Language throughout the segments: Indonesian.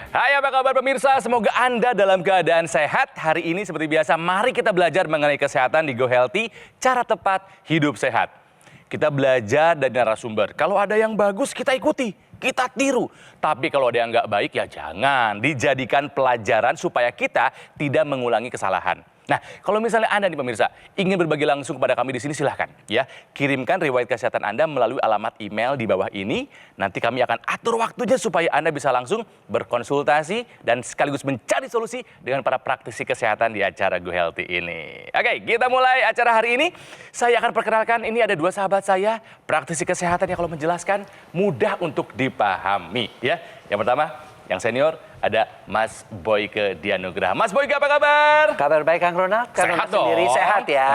Hai, apa kabar pemirsa? Semoga Anda dalam keadaan sehat. Hari ini seperti biasa, mari kita belajar mengenai kesehatan di Go Healthy, cara tepat hidup sehat. Kita belajar dari narasumber. Kalau ada yang bagus, kita ikuti, kita tiru. Tapi kalau ada yang nggak baik, ya jangan. Dijadikan pelajaran supaya kita tidak mengulangi kesalahan. Nah, kalau misalnya Anda nih pemirsa ingin berbagi langsung kepada kami di sini, silahkan ya. Kirimkan riwayat kesehatan Anda melalui alamat email di bawah ini. Nanti kami akan atur waktunya supaya Anda bisa langsung berkonsultasi dan sekaligus mencari solusi dengan para praktisi kesehatan di acara Go Healthy ini. Oke, kita mulai acara hari ini. Saya akan perkenalkan, ini ada dua sahabat saya, praktisi kesehatan yang kalau menjelaskan mudah untuk dipahami ya. Yang pertama, yang senior, ada Mas Boyke Dianugraha. Mas Boyke, apa kabar? Kabar baik Kang Ronald, Sehat sendiri dong. sehat ya.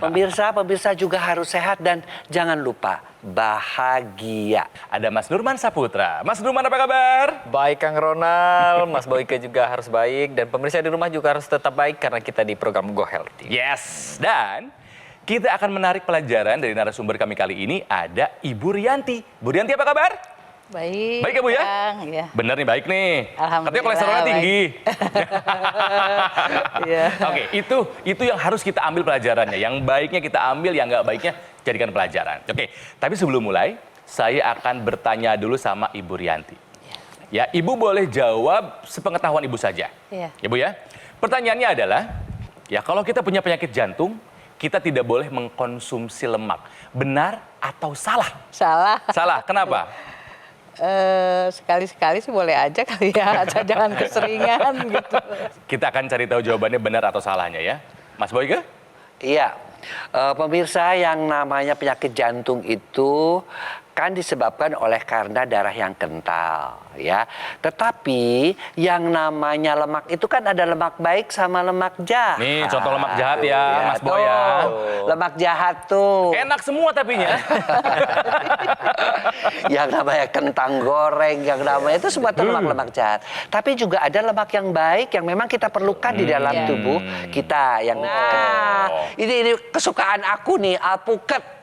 Pemirsa juga harus sehat dan jangan lupa bahagia. Ada Mas Nurman Saputra. Mas Nurman, apa kabar? Baik Kang Ronald, Mas Boyke juga harus baik dan pemirsa di rumah juga harus tetap baik karena kita di program Go Healthy. Yes, dan kita akan menarik pelajaran dari narasumber kami kali ini, ada Ibu Rianti. Bu Rianti, apa kabar? Baik. Baik ya Bu ya? Kang, ya. Bener nih, baik nih. Alhamdulillah, Katanya kolesterolnya baik. tinggi. Iya. Oke, itu yang harus kita ambil pelajarannya. Yang baiknya kita ambil, yang nggak baiknya jadikan pelajaran. Oke, tapi sebelum mulai, saya akan bertanya dulu sama Ibu Rianti. Ya, Ibu boleh jawab sepengetahuan Ibu saja. Iya. Ya Bu ya. Pertanyaannya adalah, ya kalau kita punya penyakit jantung, kita tidak boleh mengkonsumsi lemak. Benar atau salah? Salah. Salah, kenapa? Sekali-sekali sih boleh aja kali ya, asal jangan keseringan gitu. Kita akan cari tahu jawabannya benar atau salahnya ya. Mas Boyke? Iya, pemirsa, yang namanya penyakit jantung itu kan disebabkan oleh karena darah yang kental ya. Tetapi yang namanya lemak itu kan ada lemak baik sama lemak jahat. Nih contoh lemak jahat ya, Mas Boy ya. Lemak jahat tuh. Enak semua tapinya. Yang namanya kentang goreng, yang namanya itu semua lemak-lemak jahat. Tapi juga ada lemak yang baik yang memang kita perlukan di dalam tubuh kita. Yang ini kesukaan aku nih, alpukat.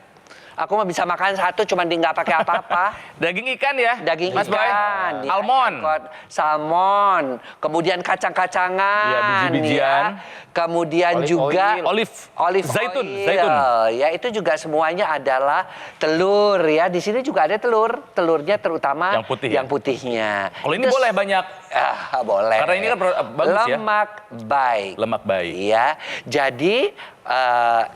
Aku mah bisa makan satu cuma nggak pakai apa-apa. Daging ikan ya, Daging Mas Boy? ikan, Almond. salmon, kemudian kacang-kacangan, Ya, biji-bijian. ya. Kemudian juga Olive, zaitun. Ya, itu juga semuanya adalah telur ya. Di sini juga ada telurnya terutama Yang putih yang ya? putihnya. Kalau ini Terus- boleh banyak. Boleh. Karena ini kan bagus ya. Lemak baik. Lemak baik. Iya. Jadi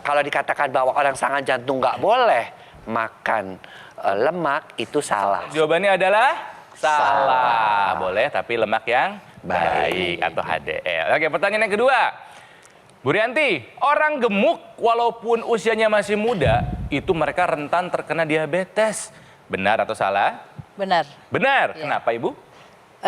kalau dikatakan bahwa orang serangan jantung nggak boleh makan lemak, itu salah. Jawabannya adalah salah. Boleh, tapi lemak yang baik atau HDL. Oke, pertanyaan yang kedua. Bu Rianti, orang gemuk walaupun usianya masih muda, itu mereka rentan terkena diabetes. Benar atau salah? Benar. Benar. Iya. Kenapa, Ibu?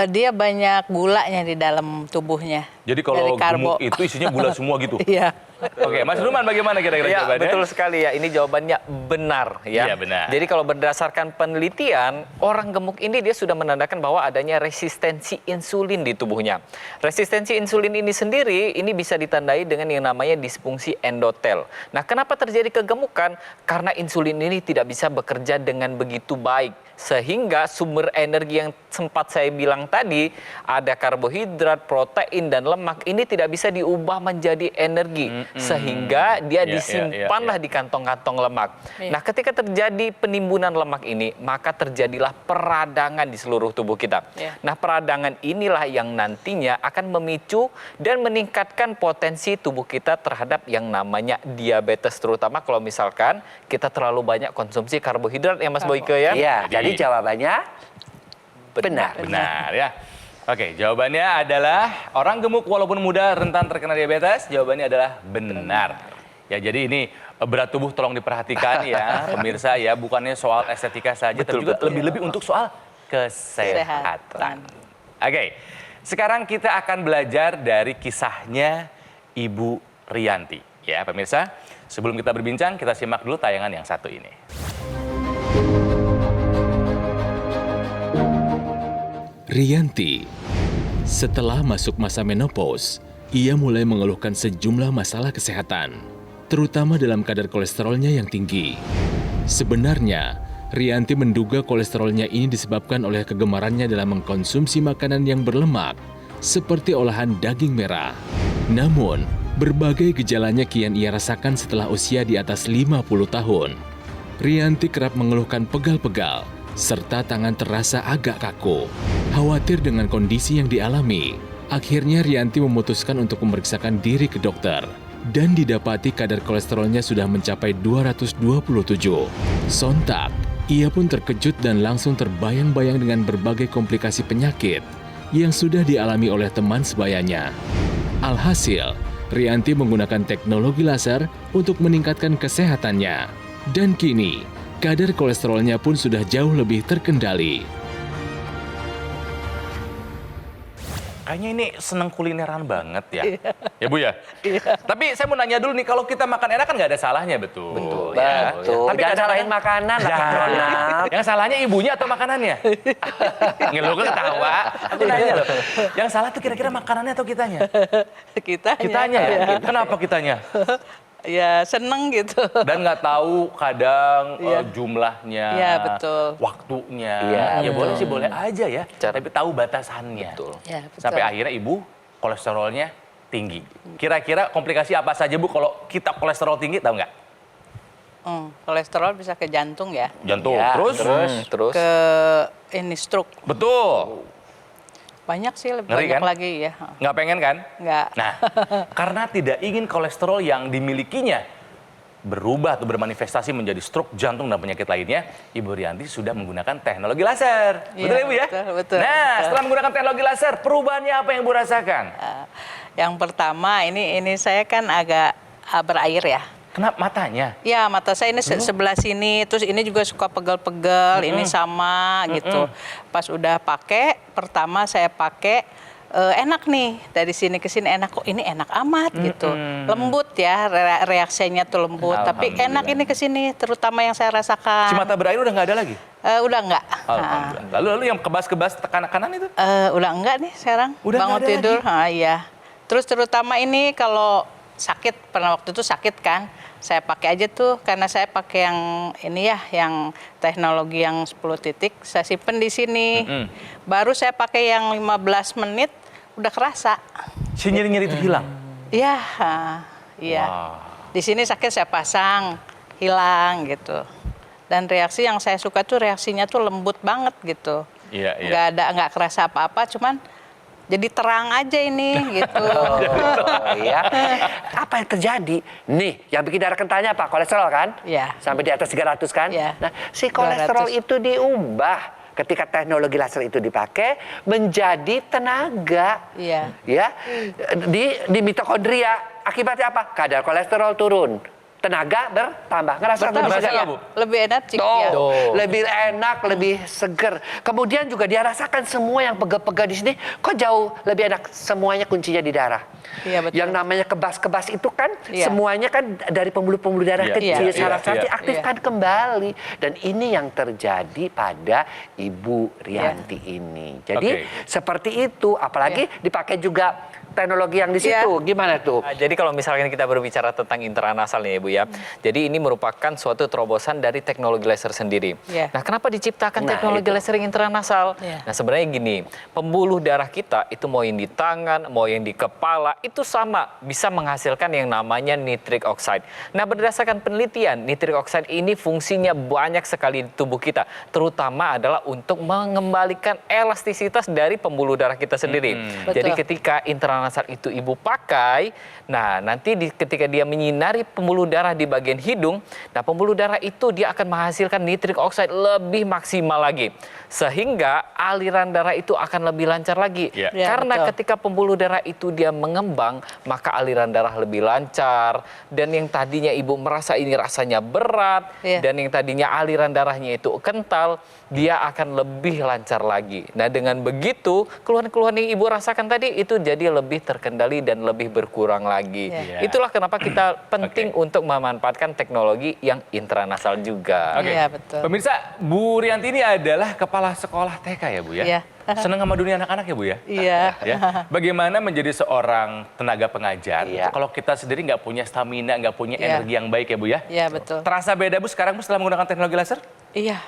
Dia banyak gulanya di dalam tubuhnya. Jadi kalau Dari karbo. gemuk itu isinya gula semua gitu? Iya. Oke, Mas Nurman bagaimana kira-kira Ya, jawabannya? betul sekali ya. Ini jawabannya benar ya. Iya, benar. Jadi kalau berdasarkan penelitian, orang gemuk ini dia sudah menandakan bahwa adanya resistensi insulin di tubuhnya. Resistensi insulin ini sendiri ini bisa ditandai dengan yang namanya disfungsi endotel. Nah, kenapa terjadi kegemukan? Karena insulin ini tidak bisa bekerja dengan begitu baik. Sehingga sumber energi yang sempat saya bilang tadi, ada karbohidrat, protein, dan lemak, ini tidak bisa diubah menjadi energi. Sehingga dia disimpanlah di kantong-kantong lemak. Iya. Nah, ketika terjadi penimbunan lemak ini, maka terjadilah peradangan di seluruh tubuh kita. Iya. Nah, peradangan inilah yang nantinya akan memicu dan meningkatkan potensi tubuh kita terhadap yang namanya diabetes. Terutama kalau misalkan kita terlalu banyak konsumsi karbohidrat ya Mas Boyke ya. Iya, Jadi- jadi jawabannya benar. Benar ya. Oke, jawabannya adalah orang gemuk walaupun muda rentan terkena diabetes. Jawabannya adalah benar. Ya, jadi ini berat tubuh tolong diperhatikan ya, pemirsa ya. Bukannya soal estetika saja, tapi juga lebih-lebih untuk soal kesehatan. Oke, sekarang kita akan belajar dari kisahnya Ibu Rianti. Ya, pemirsa, sebelum kita berbincang, kita simak dulu tayangan yang satu ini. Rianti, setelah masuk masa menopause, ia mulai mengeluhkan sejumlah masalah kesehatan, terutama dalam kadar kolesterolnya yang tinggi. Sebenarnya, Rianti menduga kolesterolnya ini disebabkan oleh kegemarannya dalam mengkonsumsi makanan yang berlemak, seperti olahan daging merah. Namun, berbagai gejalanya kian ia rasakan setelah usia di atas 50 tahun. Rianti kerap mengeluhkan pegal-pegal, serta tangan terasa agak kaku. Khawatir dengan kondisi yang dialami, akhirnya Rianti memutuskan untuk memeriksakan diri ke dokter. Dan didapati kadar kolesterolnya sudah mencapai 227. Sontak, ia pun terkejut dan langsung terbayang-bayang dengan berbagai komplikasi penyakit yang sudah dialami oleh teman sebayanya. Alhasil, Rianti menggunakan teknologi laser untuk meningkatkan kesehatannya. Dan kini, kadar kolesterolnya pun sudah jauh lebih terkendali. Kayaknya ini seneng kulineran banget ya. Ya Bu ya? Tapi saya mau nanya dulu nih, kalau kita makan enak kan nggak ada salahnya, betul? Betul. Ya. Betul. Tapi Jangan kadang-kadang- salahin makanan lah, Kang Jangan. Ronald. Yang salahnya ibunya atau makanannya? Nggak, lo ketawa. Aku nanya loh. Yang salah tuh kira-kira makanannya atau kitanya? Kitanya ya? Kenapa kitanya? Ya seneng gitu. Dan nggak tahu kadang Iya. jumlahnya, Iya, betul. waktunya. Iya, Ya boleh sih boleh aja ya, tapi tahu batasannya. Betul. Ya, betul. Sampai akhirnya ibu kolesterolnya tinggi. Kira-kira komplikasi apa saja Bu kalau kita kolesterol tinggi, tahu nggak? Kolesterol bisa ke jantung ya. Jantung. Ya, Terus Ke ini stroke. Betul. Banyak sih, lebih Ngeri banyak kan? lagi ya. Nggak pengen kan? Nggak. Nah, karena tidak ingin kolesterol yang dimilikinya berubah atau bermanifestasi menjadi stroke, jantung, dan penyakit lainnya, Ibu Rianti sudah menggunakan teknologi laser. Iya, Betul ya Bu ya? betul, betul, Nah, betul. setelah menggunakan teknologi laser, perubahannya apa yang Ibu rasakan? Yang pertama ini saya kan agak berair ya. Kenapa matanya? Ya, mata saya ini sebelah sini, terus ini juga suka pegel-pegel, ini sama gitu. Pas udah pakai, pertama saya pakai enak nih, dari sini ke sini enak, kok ini enak amat gitu. Lembut ya, reaksinya tuh lembut, tapi enak ini ke sini, terutama yang saya rasakan. Si mata berair udah nggak ada lagi? Udah enggak. Alhamdulillah. Lalu yang kebas-kebas tekanan kanan itu? Udah enggak nih sekarang, Udah bangun nggak ada tidur. Iya. Terus terutama ini kalau sakit, pernah waktu itu sakit kan, saya pakai aja tuh, karena saya pakai yang ini ya, yang teknologi yang 10 titik, saya simpen di sini. Baru saya pakai yang 15 menit, udah kerasa. Si nyeri-nyeri itu hilang? Iya, iya. Wah. Di sini sakit saya pasang, hilang gitu. Dan reaksi yang saya suka tuh reaksinya tuh lembut banget gitu. Iya, iya. Nggak kerasa apa-apa, cuman jadi terang aja ini gitu. Oh, ya. Apa yang terjadi? Nih, yang bikin darah kentanya apa? Kolesterol kan? Iya. Sampai di atas 300 kan? Iya. Nah, si kolesterol 200. itu diubah ketika teknologi laser itu dipakai menjadi tenaga. Iya. Ya. Di mitokondria. Akibatnya apa? Kadar kolesterol turun. Tenaga bertambah. Ngerasa Bertambah, lebih segar iya. ya? Bu? Lebih enak cik Tuh, ya. lebih enak, lebih seger. Kemudian juga dia rasakan semua yang pegel-pegel di sini, kok jauh lebih enak. Semuanya kuncinya di darah. Iya, betul. Yang namanya kebas-kebas itu kan Iya. semuanya kan dari pembuluh-pembuluh darah Iya, kecil. iya, Saraf-saraf iya, diaktifkan kembali. Dan ini yang terjadi pada Ibu Rianti ini. Jadi Oke. seperti itu. Apalagi dipakai juga teknologi yang di situ. Gimana tuh? Nah, jadi kalau misalkan kita berbicara tentang intranasal nih ya Bu ya. Jadi ini merupakan suatu terobosan dari teknologi laser sendiri. Iya. Nah, kenapa diciptakan Nah, teknologi itu. laser yang intranasal? Iya. Nah, sebenarnya gini, pembuluh darah kita itu mau yang di tangan, mau yang di kepala, itu sama bisa menghasilkan yang namanya nitric oxide. Nah, berdasarkan penelitian, nitric oxide ini fungsinya banyak sekali di tubuh kita, terutama adalah untuk mengembalikan elastisitas dari pembuluh darah kita sendiri. Jadi Betul. ketika intranasal itu ibu pakai, nah nanti ketika dia menyinari pembuluh darah di bagian hidung, nah pembuluh darah itu dia akan menghasilkan nitric oxide lebih maksimal lagi, sehingga aliran darah itu akan lebih lancar lagi. Iya. Ya, Karena betul. ketika pembuluh darah itu dia mengembang, maka aliran darah lebih lancar, dan yang tadinya ibu merasa ini rasanya berat, Iya. dan yang tadinya aliran darahnya itu kental, dia akan lebih lancar lagi. Nah, dengan begitu keluhan-keluhan yang ibu rasakan tadi itu jadi lebih terkendali dan lebih berkurang lagi. Iya. Itulah kenapa kita penting untuk memanfaatkan teknologi yang intranasal juga. Oke. Iya, betul. Pemirsa, Bu Rianti ini adalah kepala sekolah TK ya Bu ya? Iya. Senang sama dunia anak-anak ya Bu ya? Iya. Ya. Bagaimana menjadi seorang tenaga pengajar Iya. kalau kita sendiri nggak punya stamina, nggak punya Iya. energi yang baik ya Bu ya? Iya, betul. Terasa beda Bu sekarang Bu setelah menggunakan teknologi laser? Iya.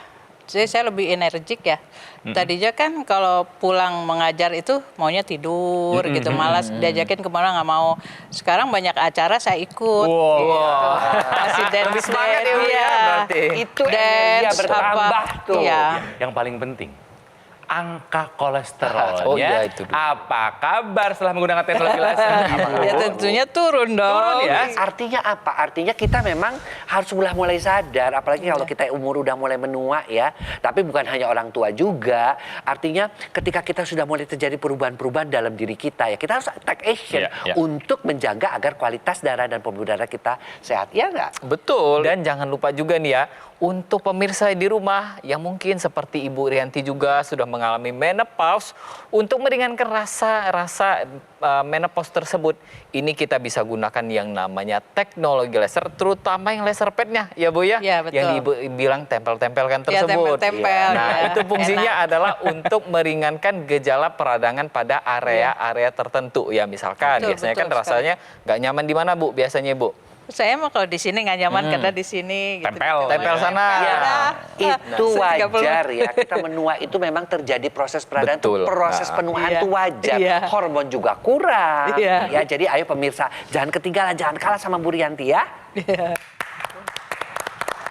Jadi saya lebih energik ya. Tadinya kan kalau pulang mengajar itu maunya tidur gitu, malas diajakin kemana nggak mau. Sekarang banyak acara saya ikut. Masih dance, Lebih semangat ya, Bu, ya, berarti. Itu energi bertambah tuh. Iya. Yang paling penting, angka kolesterolnya Oh iya, itu dulu. apa kabar setelah menggunakan teknologi laser? Ya tentunya turun dong. Turun ya? Artinya apa? Artinya kita memang harus mulai sadar, apalagi kalau kita umur udah mulai menua ya. Tapi bukan hanya orang tua juga. Artinya ketika kita sudah mulai terjadi perubahan-perubahan dalam diri kita ya, kita harus take action Iya. untuk menjaga agar kualitas darah dan pembuluh darah kita sehat. Ya nggak? Betul. Dan jangan lupa juga nih ya, untuk pemirsa di rumah yang mungkin seperti Ibu Rianti juga sudah mengalami menopause, untuk meringankan rasa menopause tersebut, ini kita bisa gunakan yang namanya teknologi laser, terutama yang laser pad-nya, ya Bu ya? Ya, betul. Yang Ibu bilang tempel-tempelkan Ya, tersebut. tempel-tempel, Nah, ya. itu fungsinya Enak. adalah untuk meringankan gejala peradangan pada area-area tertentu. Ya, misalkan Betul, biasanya kan betul rasanya nggak nyaman di mana Bu biasanya Bu? Saya mah kalau di sini nggak nyaman karena di sini. Tempel. Tempel sana. Ya, itu Nah, wajar ya. Kita menua itu memang terjadi proses peradangan, Betul. itu proses Nah. penuaan Iya. itu wajar. Iya. Hormon juga kurang. Iya. Ya, jadi ayo pemirsa, jangan ketinggalan, jangan kalah sama Bu Rianti ya.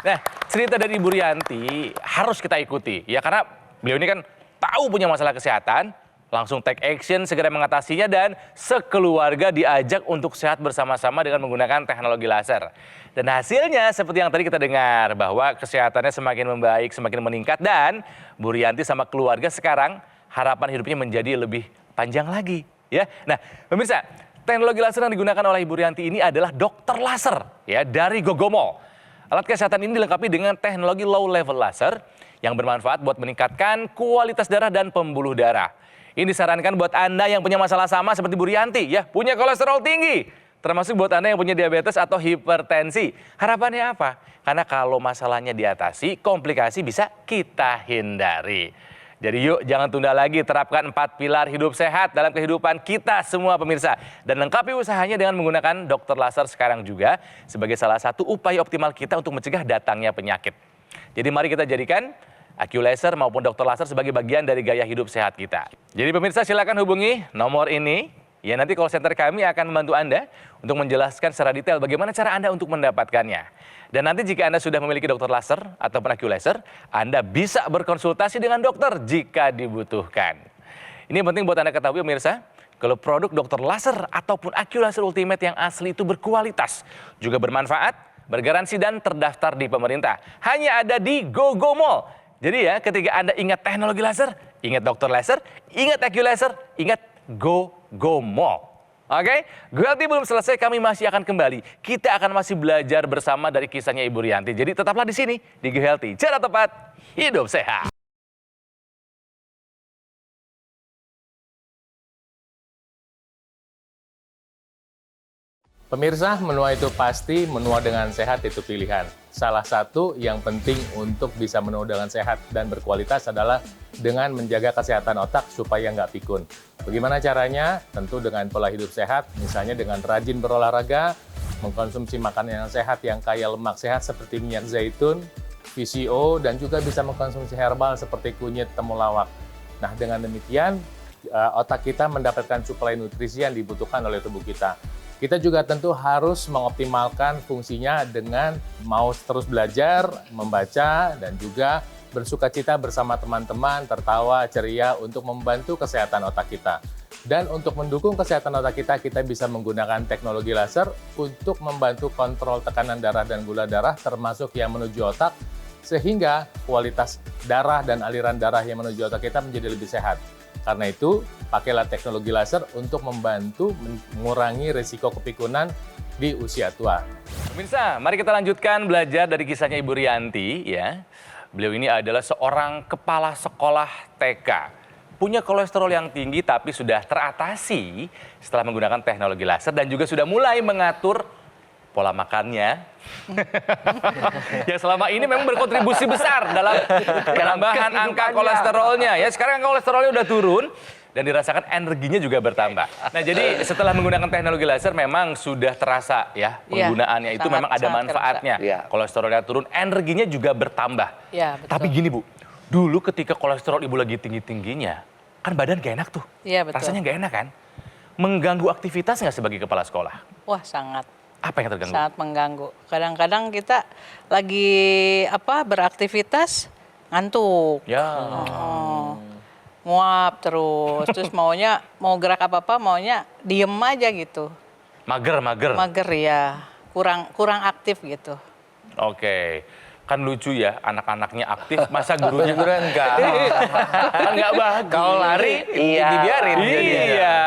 Nah, cerita dari Ibu Rianti harus kita ikuti ya, karena beliau ini kan tahu punya masalah kesehatan, langsung take action, segera mengatasinya, dan sekeluarga diajak untuk sehat bersama-sama dengan menggunakan teknologi laser. Dan hasilnya seperti yang tadi kita dengar, bahwa kesehatannya semakin membaik, semakin meningkat, dan Bu Rianti sama keluarga sekarang harapan hidupnya menjadi lebih panjang lagi. Ya, nah pemirsa, teknologi laser yang digunakan oleh Ibu Rianti ini adalah dokter laser ya dari Gogomol. Alat kesehatan ini dilengkapi dengan teknologi low level laser yang bermanfaat buat meningkatkan kualitas darah dan pembuluh darah. Ini disarankan buat Anda yang punya masalah sama seperti Bu Rianti ya, punya kolesterol tinggi. Termasuk buat Anda yang punya diabetes atau hipertensi. Harapannya apa? Karena kalau masalahnya diatasi, komplikasi bisa kita hindari. Jadi yuk jangan tunda lagi, terapkan 4 pilar hidup sehat dalam kehidupan kita semua pemirsa. Dan lengkapi usahanya dengan menggunakan dokter laser sekarang juga sebagai salah satu upaya optimal kita untuk mencegah datangnya penyakit. Jadi mari kita jadikan AccuLaser maupun dokter laser sebagai bagian dari gaya hidup sehat kita. Jadi pemirsa silakan hubungi nomor ini. Ya, nanti call center kami akan membantu Anda untuk menjelaskan secara detail bagaimana cara Anda untuk mendapatkannya. Dan nanti jika Anda sudah memiliki dokter laser ataupun AccuLaser, Anda bisa berkonsultasi dengan dokter jika dibutuhkan. Ini penting buat Anda ketahui pemirsa, kalau produk dokter laser ataupun AccuLaser Ultimate yang asli itu berkualitas, juga bermanfaat, bergaransi dan terdaftar di pemerintah. Hanya ada di Gogomol. Jadi ya, ketika Anda ingat teknologi laser, ingat dokter laser, ingat AccuLaser, ingat Gogomol. Oke, GoHealthy belum selesai, kami masih akan kembali. Kita akan masih belajar bersama dari kisahnya Ibu Rianti. Jadi tetaplah di sini, di GoHealthy. Cara tepat, hidup sehat. Pemirsa, menua itu pasti, menua dengan sehat itu pilihan. Salah satu yang penting untuk bisa menua dengan sehat dan berkualitas adalah dengan menjaga kesehatan otak supaya nggak pikun. Bagaimana caranya? Tentu dengan pola hidup sehat, misalnya dengan rajin berolahraga, mengkonsumsi makanan yang sehat yang kaya lemak sehat seperti minyak zaitun, VCO, dan juga bisa mengkonsumsi herbal seperti kunyit temulawak. Nah, dengan demikian, otak kita mendapatkan suplai nutrisi yang dibutuhkan oleh tubuh kita. Kita juga tentu harus mengoptimalkan fungsinya dengan mau terus belajar, membaca, dan juga bersukacita bersama teman-teman, tertawa, ceria untuk membantu kesehatan otak kita. Dan untuk mendukung kesehatan otak kita, kita bisa menggunakan teknologi laser untuk membantu kontrol tekanan darah dan gula darah, termasuk yang menuju otak, sehingga kualitas darah dan aliran darah yang menuju otak kita menjadi lebih sehat. Karena itu, pakailah teknologi laser untuk membantu mengurangi risiko kepikunan di usia tua. Pemirsa, mari kita lanjutkan belajar dari kisahnya Ibu Rianti ya. Beliau ini adalah seorang kepala sekolah TK. Punya kolesterol yang tinggi tapi sudah teratasi setelah menggunakan teknologi laser dan juga sudah mulai mengatur pola makannya. Yang selama ini memang berkontribusi besar dalam penambahan angka kolesterolnya. Ya, sekarang angka kolesterolnya udah turun dan dirasakan energinya juga bertambah. Nah, jadi setelah menggunakan teknologi laser memang sudah terasa ya penggunaannya itu sangat, memang ada sangat manfaatnya. terasa. Iya. Kolesterolnya turun, energinya juga bertambah. Iya, betul. Tapi gini Bu, Dulu ketika kolesterol ibu lagi tinggi-tingginya, kan badan gak enak tuh. Iya, betul. Rasanya gak enak kan? Mengganggu aktivitas nggak sebagai kepala sekolah? Wah, sangat. Apa yang terganggu? Sangat mengganggu. Kadang-kadang kita lagi beraktivitas ngantuk. Ya. Nguap terus mau gerak apa-apa maunya diem aja gitu. Mager. Mager ya. Kurang aktif gitu. Oke. Kan lucu ya, anak-anaknya aktif, masa gurunya enggak. kan nggak bagus. Kalau lari dibiarin. Iya.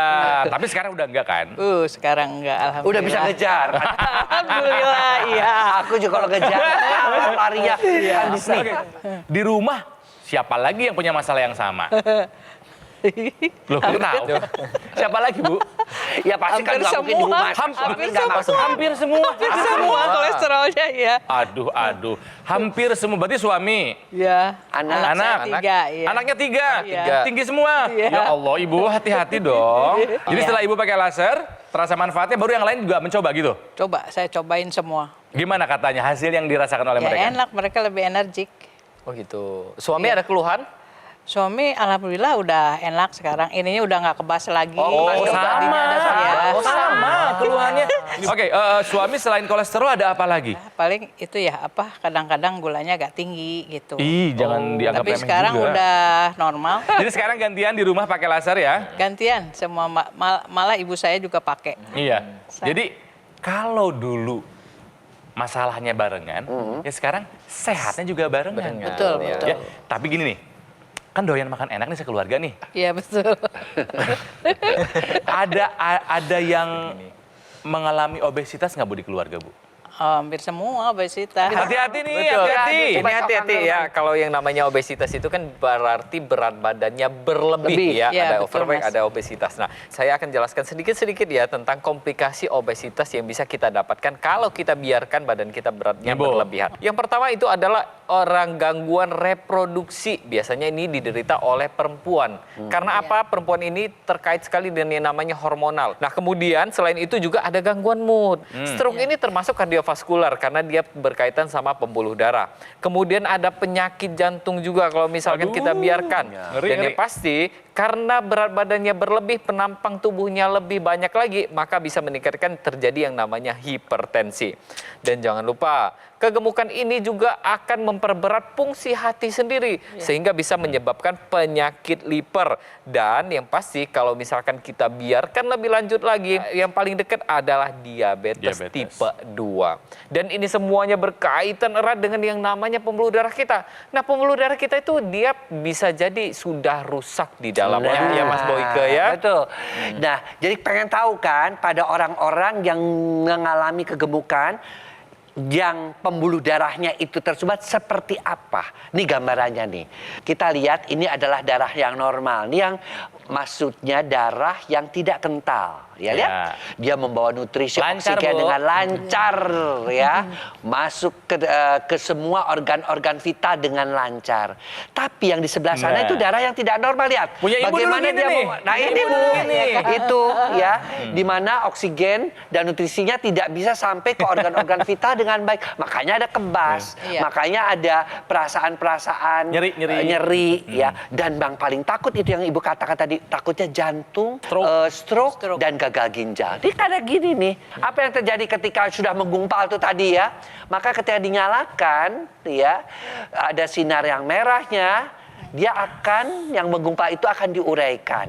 Tapi sekarang udah enggak kan? Sekarang enggak, alhamdulillah. Udah bisa ngejar. Alhamdulillah, iya. Aku juga kalau ngejar, larinya kan bisa. Oke. Di rumah, siapa lagi yang punya masalah yang sama? Loh, kok tahu? Siapa lagi, Bu? Ya pasti kan Hampir nggak mungkin di semua. rumah. Hampir Nggak masuk. Hampir semua. Semua kolesterolnya ya. Aduh. Hampir semua. Berarti suami, Ya. Anak. saya 3 ya. Anaknya 3. Iya. Tinggi semua. Iya. Ya Allah, Ibu hati-hati dong. Jadi setelah Ibu pakai laser, terasa manfaatnya, baru yang lain juga mencoba gitu? Saya cobain semua. Gimana katanya hasil yang dirasakan oleh Ya mereka? enak, mereka lebih energik. Oh gitu. Suami ada keluhan? Suami alhamdulillah udah enak sekarang. Ininya udah nggak kebas lagi. Oh, Masih sama. tadinya ada saya. Sama keluhannya. Oke, suami selain kolesterol ada apa lagi? Paling itu ya kadang-kadang gulanya agak tinggi gitu. Ih, jangan dianggap Tapi remeh sekarang juga. udah normal. Jadi sekarang gantian di rumah pakai laser ya? Gantian semua malah ibu saya juga pakai. Iya. Jadi kalau dulu masalahnya barengan, ya sekarang sehatnya juga barengan. Betul, ya. betul. Ya, tapi gini nih, kan doyan makan enak nih sekeluarga nih. Iya betul. Ada yang mengalami obesitas nggak Bu di keluarga Bu? Hampir semua obesitas. Hati-hati nih, Betul. hati-hati. Ini hati-hati ya. Kalau yang namanya obesitas itu kan berarti berat badannya berlebih ya. Ya, Ada betul, overweight, Mas. ada obesitas. Nah, saya akan jelaskan sedikit-sedikit ya tentang komplikasi obesitas yang bisa kita dapatkan kalau kita biarkan badan kita beratnya Ibu. berlebihan. Yang pertama itu adalah orang gangguan reproduksi. Biasanya ini diderita oleh perempuan. Karena apa? Perempuan ini terkait sekali dengan yang namanya hormonal. Nah, kemudian selain itu juga ada gangguan mood. Stroke ini termasuk kardiovaskular karena dia berkaitan sama pembuluh darah. Kemudian ada penyakit jantung juga kalau misalkan kita biarkan. Ngeri, Dan ngeri. yang pasti karena berat badannya berlebih, penampang tubuhnya lebih banyak lagi, maka bisa meningkatkan terjadi yang namanya hipertensi. Dan jangan lupa, kegemukan ini juga akan memperberat fungsi hati sendiri, sehingga bisa menyebabkan penyakit liver. Dan yang pasti kalau misalkan kita biarkan lebih lanjut lagi, yang paling dekat adalah diabetes tipe 2. Dan ini semuanya berkaitan erat dengan yang namanya pembuluh darah kita. Nah, pembuluh darah kita itu dia bisa jadi sudah rusak di dalamnya, ya Mas Boyke ya. Betul. Nah, jadi pengen tahu kan pada orang-orang yang mengalami kegemukan, yang pembuluh darahnya itu tersumbat seperti apa? Nih gambarannya nih. Kita lihat ini adalah darah yang normal. Ini yang maksudnya darah yang tidak kental. Ya, lihat. Dia membawa nutrisi Lancar, oksigen Bu. dengan lancar ya. Masuk ke semua organ-organ vital dengan lancar. Tapi yang di sebelah sana Nah. itu darah yang tidak normal, lihat. Punya ibu dulu gini nih. Nah, Punya ini ibu Bu, dulu gini. itu ya, di mana oksigen dan nutrisinya tidak bisa sampai ke organ-organ vital dengan baik. Makanya ada kebas, Iya. makanya ada perasaan-perasaan Nyeri. ya. Dan Bang paling takut itu yang Ibu katakan tadi, takutnya jantung, stroke, Stroke. dan gagal ginjal. Jadi kayak gini nih, apa yang terjadi ketika sudah menggumpal itu tadi ya? Maka ketika dinyalakan, ya, ada sinar yang merahnya, yang menggumpal itu akan diuraikan.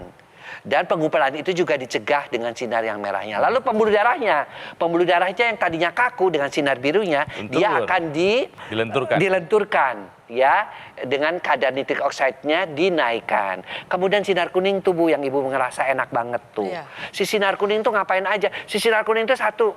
Dan penggumpalan itu juga dicegah dengan sinar yang merahnya. Lalu pembuluh darahnya yang tadinya kaku dengan sinar birunya, dia akan dilenturkan ya, dengan kadar nitrik oxide-nya dinaikkan. Kemudian sinar kuning tubuh yang Ibu ngerasa enak banget tuh. Iya. Si sinar kuning tuh ngapain aja? Si sinar kuning itu satu,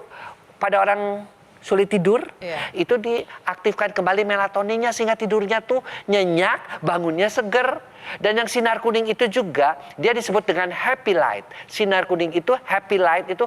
pada orang sulit tidur, itu diaktifkan kembali melatoninnya sehingga tidurnya tuh nyenyak, bangunnya seger. Dan yang sinar kuning itu juga dia disebut dengan happy light. Sinar kuning itu happy light itu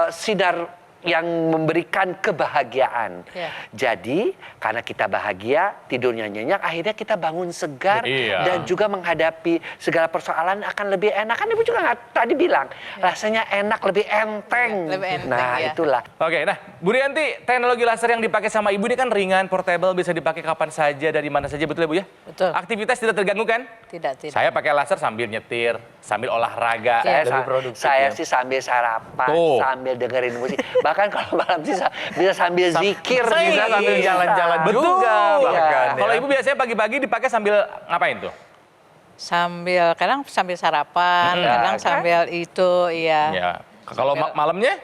sinar yang memberikan kebahagiaan. Iya. Jadi karena kita bahagia, tidurnya nyenyak, akhirnya kita bangun segar Iya. dan juga menghadapi segala persoalan akan lebih enak. Kan Ibu juga tadi bilang, rasanya enak, lebih enteng. Iya, lebih enteng, Nah, ya. itulah. Oke, nah Bu Rianti, teknologi laser yang dipakai sama Ibu ini kan ringan, portable, bisa dipakai kapan saja, dari mana saja, betul ya Bu ya? Betul. Aktivitas tidak terganggu kan? Tidak. Saya pakai laser sambil nyetir, sambil olahraga. Saya sih sambil sarapan, Tuh. sambil dengerin musik. Bahkan kalau malam sih bisa sambil zikir. Bisa sambil jalan-jalan Betul. juga bahkan, Kalau ya. Ibu biasanya pagi-pagi dipakai sambil ngapain tuh? Kadang sambil sarapan, kadang sambil itu, iya. Ya. Kalau malamnya?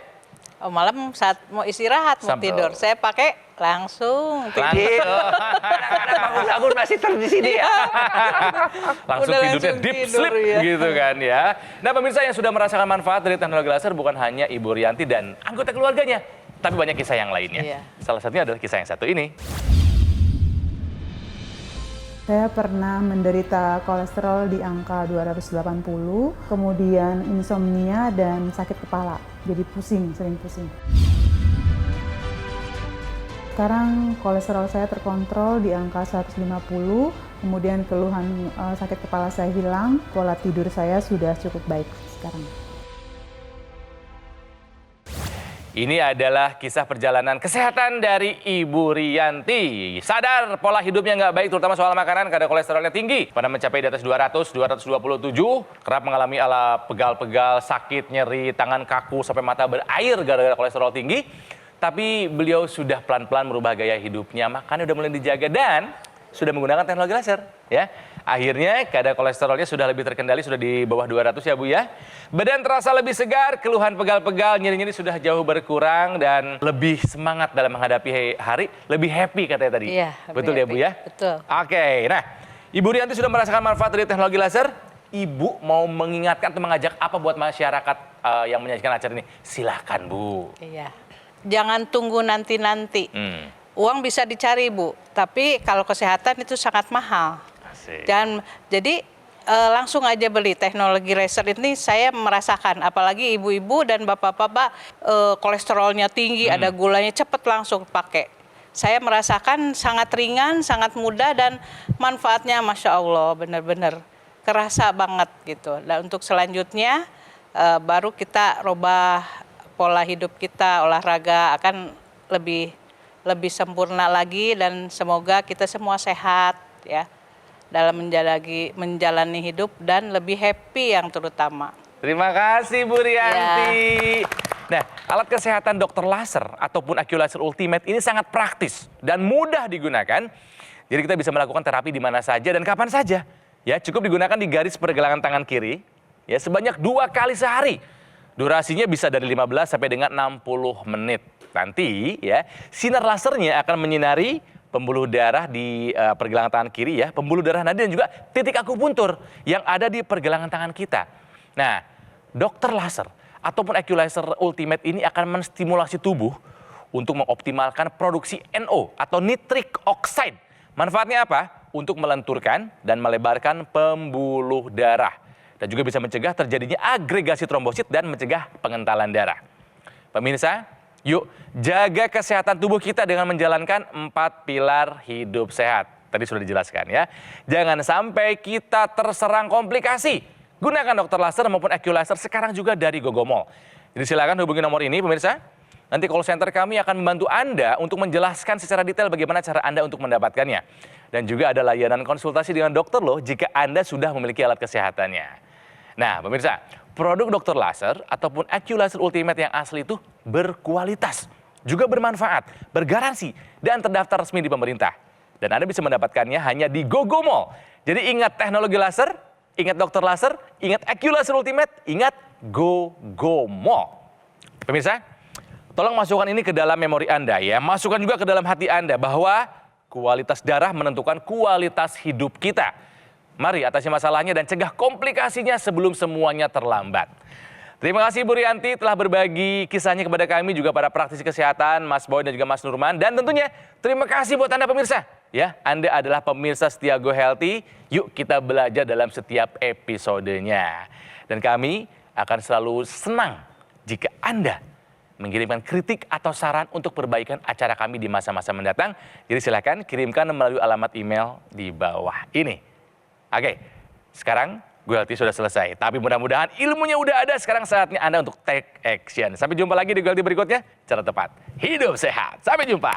Oh, malam saat mau istirahat, mau Sampai- tidur, saya pakai langsung tidur. Langsung. Kadang-kadang bangun-bangun masih di sini ya. Langsung Udah tidurnya langsung deep tidur, sleep ya. gitu kan ya. Nah pemirsa yang sudah merasakan manfaat dari teknologi laser bukan hanya Ibu Rianti dan anggota keluarganya, tapi banyak kisah yang lainnya. Iya. Salah satunya adalah kisah yang satu ini. Saya pernah menderita kolesterol di angka 280, kemudian insomnia dan sakit kepala. Jadi sering pusing. Sekarang kolesterol saya terkontrol di angka 150, kemudian keluhan sakit kepala saya hilang, pola tidur saya sudah cukup baik sekarang. Ini adalah kisah perjalanan kesehatan dari Ibu Rianti. Sadar pola hidupnya nggak baik, terutama soal makanan, kadar kolesterolnya tinggi. Pada mencapai di atas 200, 227, kerap mengalami pegal-pegal, sakit, nyeri, tangan kaku, sampai mata berair gara-gara kolesterol tinggi. Tapi beliau sudah pelan-pelan merubah gaya hidupnya, makannya udah mulai dijaga dan sudah menggunakan teknologi laser. Ya, akhirnya kadar kolesterolnya sudah lebih terkendali, sudah di bawah 200 ya Bu ya. Badan terasa lebih segar, keluhan pegal-pegal, nyeri-nyeri sudah jauh berkurang dan lebih semangat dalam menghadapi hari, lebih happy katanya tadi. Iya, lebih Betul ya Bu happy. ya? Betul. Oke, nah Ibu Rianti sudah merasakan manfaat dari teknologi laser. Ibu mau mengingatkan atau mengajak apa buat masyarakat yang menyajikan acara ini? Silahkan Bu. Iya. Jangan tunggu nanti-nanti. Hmm. Uang bisa dicari, Bu, tapi kalau kesehatan itu sangat mahal. Asik. Dan jadi langsung aja beli teknologi laser ini. Saya merasakan, apalagi ibu-ibu dan bapak-bapak kolesterolnya tinggi, ada gulanya, cepet langsung pakai. Saya merasakan sangat ringan, sangat mudah, dan manfaatnya Masya Allah, benar-benar kerasa banget gitu. Dan untuk selanjutnya baru kita rubah pola hidup kita, olahraga akan lebih sempurna lagi, dan semoga kita semua sehat ya dalam menjalani hidup dan lebih happy yang terutama. Terima kasih Bu Rianti. Nah, alat kesehatan dokter laser ataupun AccuLaser Ultimate ini sangat praktis dan mudah digunakan. Jadi kita bisa melakukan terapi di mana saja dan kapan saja. Ya, cukup digunakan di garis pergelangan tangan kiri ya sebanyak 2 kali sehari. Durasinya bisa dari 15 sampai dengan 60 menit. Nanti ya, sinar lasernya akan menyinari pembuluh darah di pergelangan tangan kiri ya, pembuluh darah nadi dan juga titik akupuntur yang ada di pergelangan tangan kita. Nah, dokter laser ataupun AccuLaser Ultimate ini akan menstimulasi tubuh untuk mengoptimalkan produksi NO atau nitric oxide. Manfaatnya apa? Untuk melenturkan dan melebarkan pembuluh darah. Dan juga bisa mencegah terjadinya agregasi trombosit dan mencegah pengentalan darah. Pemirsa, yuk jaga kesehatan tubuh kita dengan menjalankan 4 pilar hidup sehat. Tadi sudah dijelaskan ya. Jangan sampai kita terserang komplikasi. Gunakan dokter laser maupun AccuLaser sekarang juga dari Gogomall. Jadi silakan hubungi nomor ini pemirsa. Nanti call center kami akan membantu Anda untuk menjelaskan secara detail bagaimana cara Anda untuk mendapatkannya. Dan juga ada layanan konsultasi dengan dokter loh jika Anda sudah memiliki alat kesehatannya. Nah pemirsa, produk dokter laser ataupun AccuLaser Ultimate yang asli itu berkualitas, juga bermanfaat, bergaransi, dan terdaftar resmi di pemerintah. Dan Anda bisa mendapatkannya hanya di Gogomall. Jadi ingat teknologi laser, ingat dokter laser, ingat AccuLaser Ultimate, ingat Gogomall. Pemirsa, tolong masukkan ini ke dalam memori Anda ya. Masukkan juga ke dalam hati Anda bahwa kualitas darah menentukan kualitas hidup kita. Mari atasi masalahnya dan cegah komplikasinya sebelum semuanya terlambat. Terima kasih Bu Rianti telah berbagi kisahnya kepada kami, juga para praktisi kesehatan, Mas Boy dan juga Mas Nurman. Dan tentunya terima kasih buat Anda pemirsa. Ya, Anda adalah pemirsa setia Go Healthy. Yuk kita belajar dalam setiap episodenya. Dan kami akan selalu senang jika Anda mengirimkan kritik atau saran untuk perbaikan acara kami di masa-masa mendatang. Jadi silakan kirimkan melalui alamat email di bawah ini. Oke, sekarang GoHealthy sudah selesai. Tapi mudah-mudahan ilmunya udah ada. Sekarang saatnya Anda untuk take action. Sampai jumpa lagi di GoHealthy berikutnya. Cara tepat, hidup sehat. Sampai jumpa.